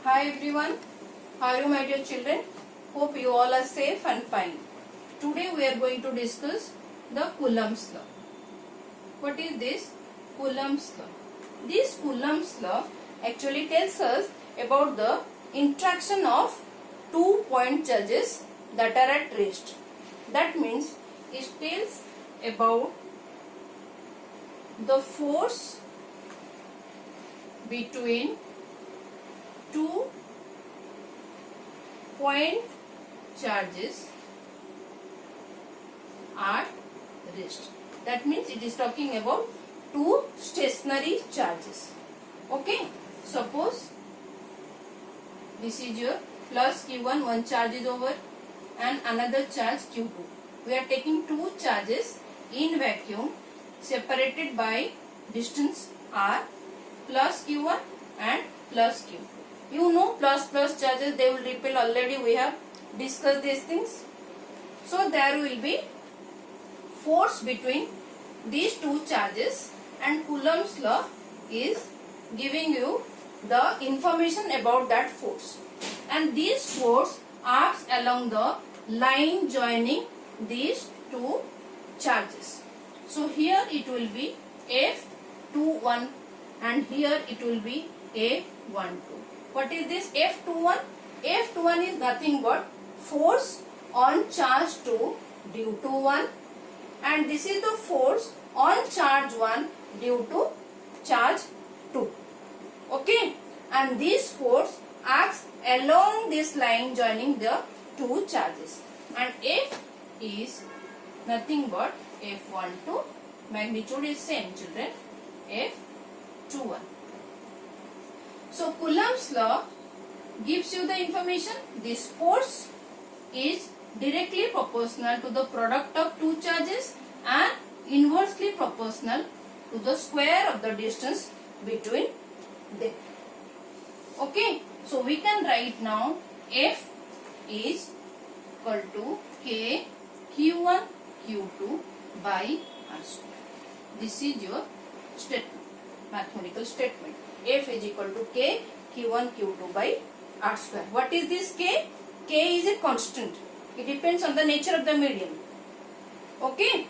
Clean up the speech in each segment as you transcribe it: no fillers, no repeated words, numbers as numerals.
Hi everyone, how are you my dear children? Hope you all are safe and fine. Today we are going to discuss the Coulomb's law. What is this Coulomb's law? This Coulomb's law actually tells us about the interaction of 2-point charges that are at rest. That means it tells about the force between 2-point charges at rest. That means it is talking about two stationary charges. Okay. Suppose this is your plus Q1, one charge is over and another charge Q2. We are taking two charges in vacuum separated by distance R, plus Q1 and plus Q2. You know plus charges, they will repel. Already we have discussed these things. So there will be force between these two charges, and Coulomb's law is giving you the information about that force. And this force acts along the line joining these two charges. So here it will be F21 and here it will be F12. What is this F21? F21 is nothing but force on charge 2 due to 1, and this is the force on charge 1 due to charge 2. Okay, and this force acts along this line joining the two charges, and F is nothing but F12. Magnitude is same, children, F21. So Coulomb's law gives you the information. This force is directly proportional to the product of two charges and inversely proportional to the square of the distance between them. Okay, so we can write now F is equal to K Q1 Q2 by R square. This is your statement, mathematical statement. F is equal to K Q1 Q2 by R square. What is this K? K is a constant. It depends on the nature of the medium. Okay.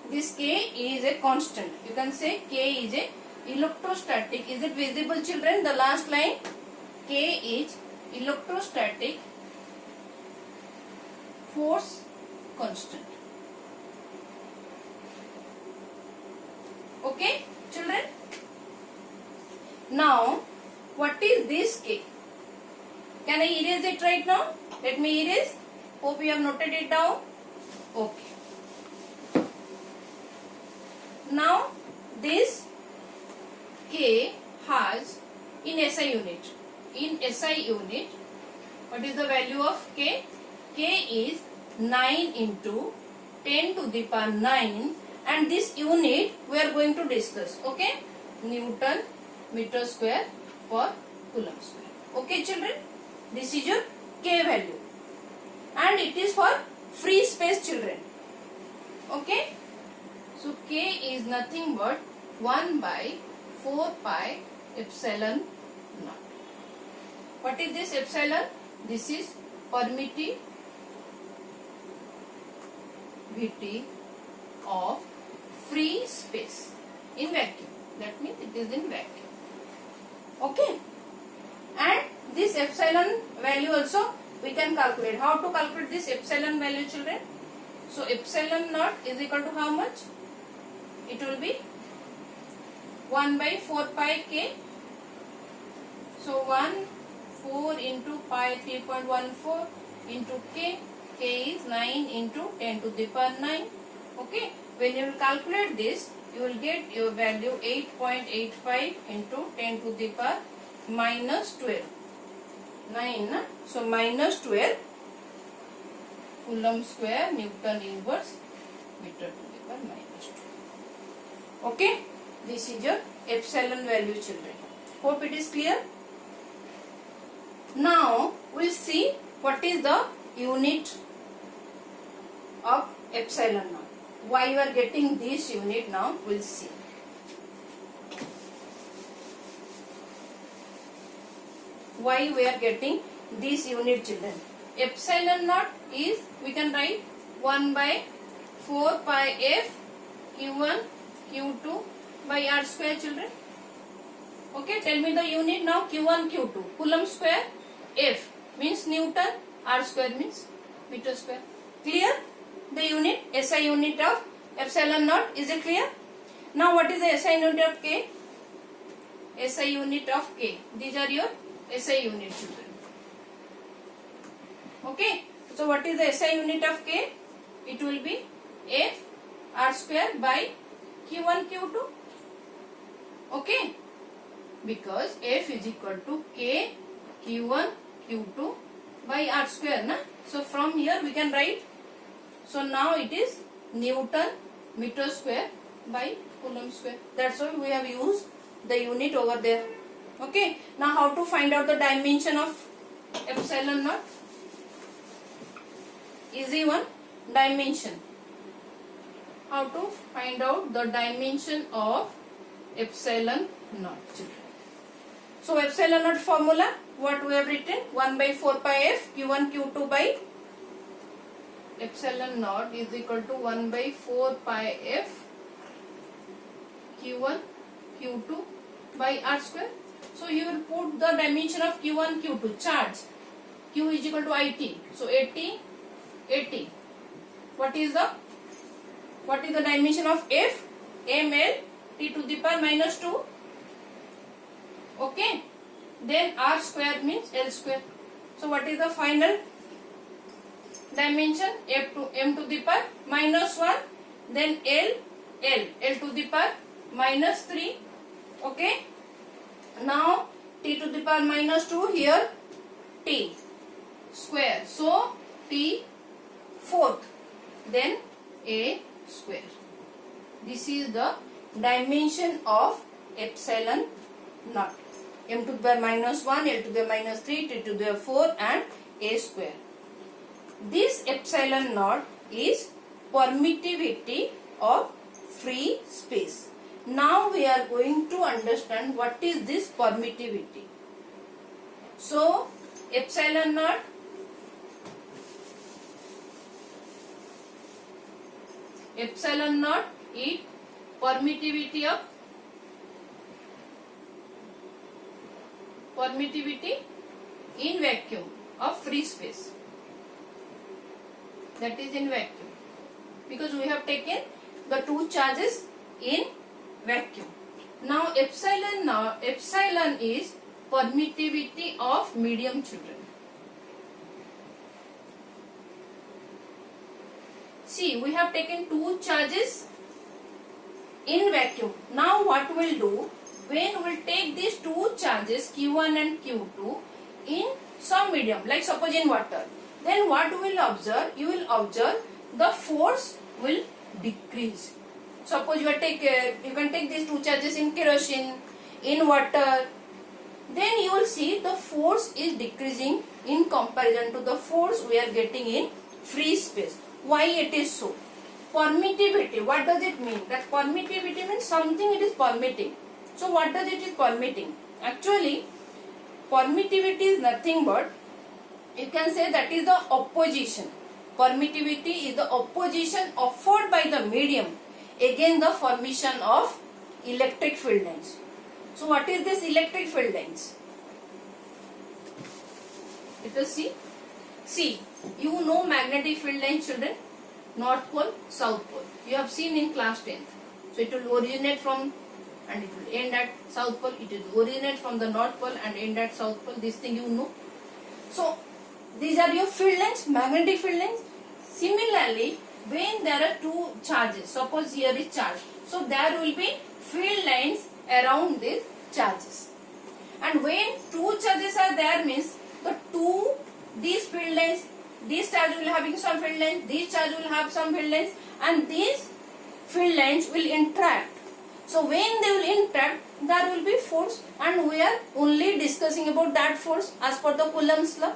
This K is a constant. You can say K is a electrostatic. Is it visible, children? The last line. K is electrostatic force constant. Okay, children? Now, what is this K? Can I erase it right now? Let me erase. Hope you have noted it down. Okay. Now, this K has in SI unit. In SI unit, what is the value of K? K is 9 into 10 to the power 9, and this unit we are going to discuss. Okay? Newton meter square per Coulomb square. Okay, children? This is your K value, and it is for free space, children. Okay? So K is nothing but 1 by 4 pi epsilon naught. What is this epsilon? This is permittivity of free space in vacuum. That means it is in vacuum. Okay? And this epsilon value also we can calculate. How to calculate this epsilon value, children? So epsilon naught is equal to how much? It will be 1 by 4 pi K. So 4 into pi 3.14 into K. K is 9 into 10 to the power 9. Okay. When you will calculate this, you will get your value 8.85 into 10 to the power minus 12. 9. So minus 12 Coulomb square Newton inverse meter to the power minus 2. Okay. This is your epsilon value, children. Hope it is clear. Now we will see what is the unit of epsilon naught. Why you are getting this unit now, we will see. why we are getting this unit, children. Epsilon naught is, we can write 1 by 4 pi f q1 q2 by r square, children. Okay, tell me the unit now. q1 q2, Coulomb square, f means Newton, r square means meter square. Clear? The unit, SI unit of epsilon naught. Is it clear? Now what is the SI unit of k? SI unit of k. These are your SI unit, children. Okay. So what is the SI unit of k? It will be f r square by q1 q2. Okay. Because f is equal to k q1 q2 by r square, na? So from here we can write. So now it is Newton meter square by Coulomb square. That's why we have used the unit over there. Okay. Now how to find out the dimension of epsilon naught? Easy one. Dimension. How to find out the dimension of epsilon naught, children? So epsilon naught formula, what we have written? 1 by 4 pi f q1 q2 by epsilon naught is equal to 1 by 4 pi f q1 q2 by r square. So you will put the dimension of q1 q2, charge. Q is equal to it. So 80 80. What is the dimension of f? ml t to the power minus 2. Okay. Then r square means l square. So what is the final dimension? F to m to the power minus 1. Then l to the power minus 3. Okay. Now t to the power minus 2, here t square. So t fourth. Then a square. This is the dimension of epsilon naught. M to the power minus 1, L to the minus 3, T to the 4 and a square. This epsilon naught is permittivity of free space. Now we are going to understand what is this permittivity. So epsilon naught is permittivity in vacuum of free space. That is in vacuum, because we have taken the two charges in vacuum. Now epsilon is permittivity of medium, children. See, we have taken two charges in vacuum. Now what we'll do, when we'll take these two charges Q1 and Q2 in some medium, like suppose in water, then what you will observe? You will observe the force will decrease. Suppose you can take these two charges in kerosene, in water, then you will see the force is decreasing in comparison to the force we are getting in free space. Why it is so? Permittivity, what does it mean? That permittivity means something it is permitting. So what does it is permitting? Actually, permittivity is nothing but, you can say that is the opposition. Permittivity is the opposition offered by the medium against the formation of electric field lines. So what is this electric field lines? Let us see. See, you know magnetic field lines, children. North pole, south pole. You have seen in class 10th. So it will originate from and it will end at south pole. It will originate from the north pole and end at south pole. This thing you know. So these are your field lines, magnetic field lines. Similarly, when there are two charges, suppose here is charge, so there will be field lines around these charges. And when two charges are there, means these field lines, this charge will having some field lines, this charge will have some field lines, and these field lines will interact. So when they will interact, there will be force, and we are only discussing about that force as per the Coulomb's law.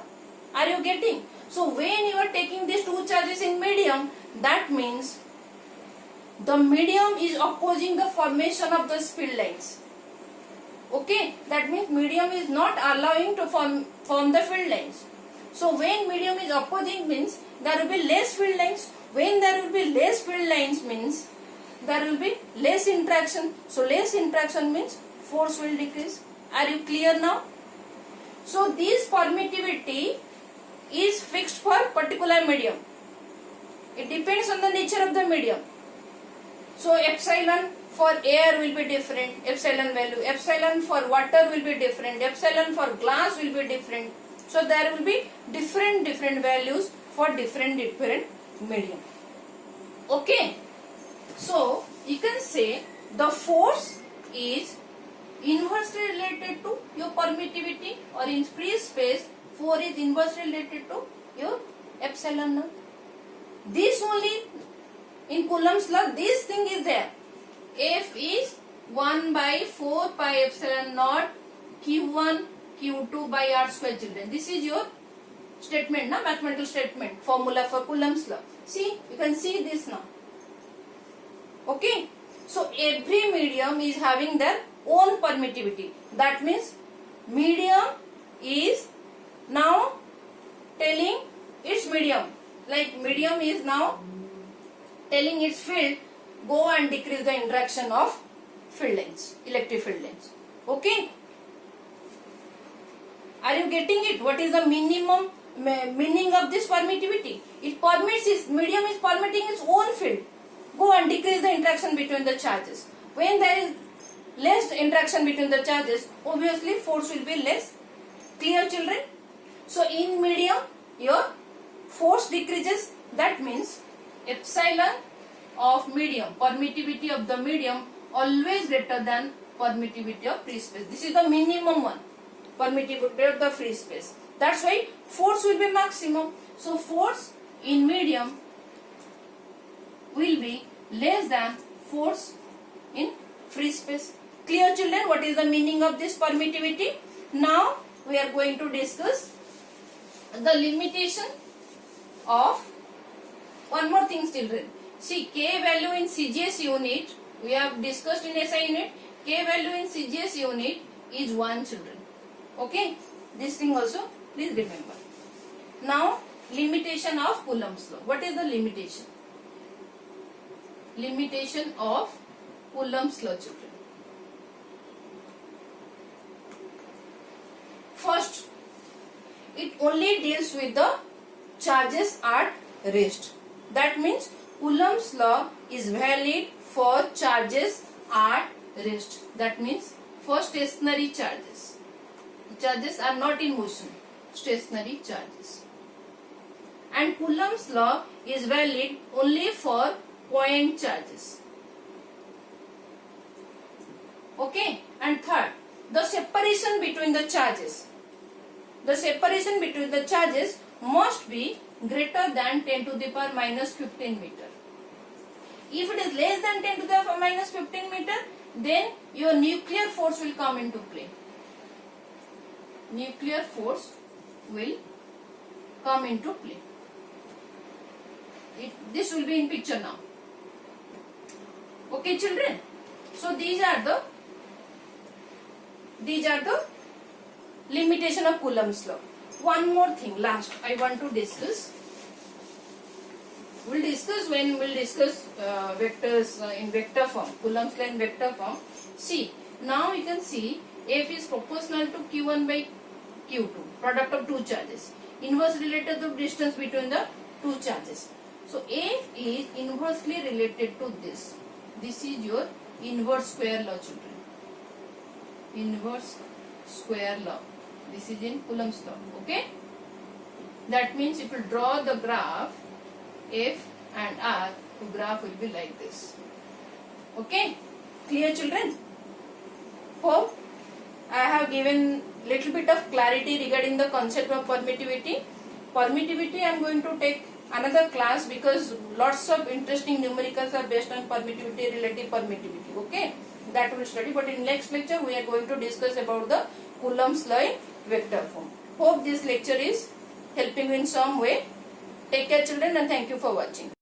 Are you getting? So when you are taking these two charges in medium, that means the medium is opposing the formation of the field lines. Okay, that means medium is not allowing to form the field lines. So when medium is opposing means there will be less field lines. When there will be less field lines means there will be less interaction. So less interaction means force will decrease. Are you clear now? So this permittivity is fixed for particular medium. It depends on the nature of the medium. So epsilon for air will be different, epsilon value. Epsilon for water will be different. Epsilon for glass will be different. So there will be different values for different medium. Okay. So you can say the force is inversely related to your permittivity, or in free space force is inversely related to your epsilon naught. This only in Coulomb's law, this thing is there. F is 1 by 4 pi epsilon naught Q1 Q2 by R square, children. This is your statement, na, mathematical statement, formula for Coulomb's law. See, you can see this now. Okay. So every medium is having their own permittivity. That means medium is now telling its medium. Like medium is now telling its field, go and decrease the interaction of field lines, electric field lines. Okay. Are you getting it? What is the minimum meaning of this permittivity? It permits its medium is permitting its own field. Go and decrease the interaction between the charges. When there is less interaction between the charges, obviously force will be less. Clear, children? So in medium, your force decreases. That means epsilon of medium, permittivity of the medium, always greater than permittivity of free space. This is the minimum one, permittivity of the free space. That's why force will be maximum. So force in medium will be less than force in free space. Clear, children? What is the meaning of this permittivity? Now we are going to discuss the limitation of one more thing, children. See, K value in CGS unit, we have discussed in SI unit. K value in CGS unit is 1, children. Okay, this thing also please remember. Now limitation of Coulomb's law. What is the limitation? Limitation of Coulomb's law, children. First, it only deals with the charges at rest. That means Coulomb's law is valid for charges at rest. That means for stationary charges. The charges are not in motion. Stationary charges. And Coulomb's law is valid only for point charges. Okay. And third, the separation between the charges. The separation between the charges must be greater than 10 to the power minus 15 meter. If it is less than 10 to the power minus 15 meter, then your nuclear force will come into play. Nuclear force will come into play. This will be in picture now. Okay, children. So these are the limitation of Coulomb's law. One more thing, last I want to discuss. We'll discuss when we'll discuss vectors in vector form, Coulomb's law in vector form. See, now you can see F is proportional to Q1 by Q2, product of two charges. Inverse related to distance between the two charges. So F is inversely related to this. This is your inverse square law, children. Inverse square law. This is in Coulomb's law. Okay. That means if you draw the graph F and R, the graph will be like this. Okay. Clear, children? Hope I have given little bit of clarity regarding the concept of permittivity. Permittivity I am going to take another class because lots of interesting numericals are based on permittivity, relative permittivity. Okay. That we will study, but in next lecture we are going to discuss about the Coulomb's law in vector form. Hope this lecture is helping you in some way. Take care, children, and thank you for watching.